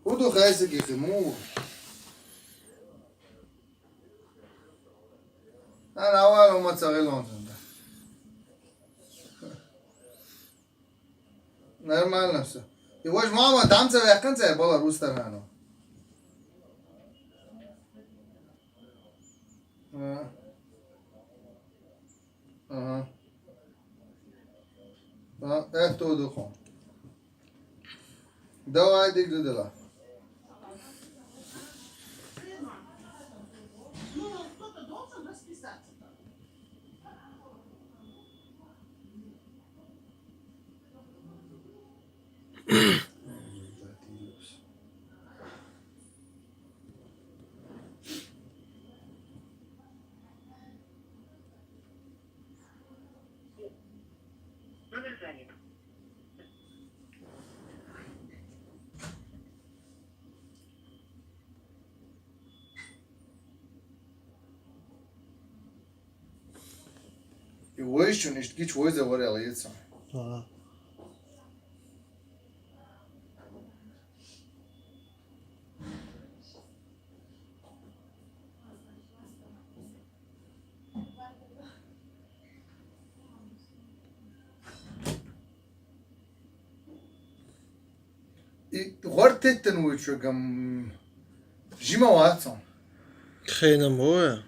Hoe doe jij ze gemoe? أنا أول ما تصغر لون نرمال نفسه يواش ماما دام سوي أكن سوي بالا روز ترانو أها إيه تو دخون دوا ديك دلا يواش شو نشتكي شوي زوري على يتسع غرت التنويش شو جم جيما واتسون خیلی موه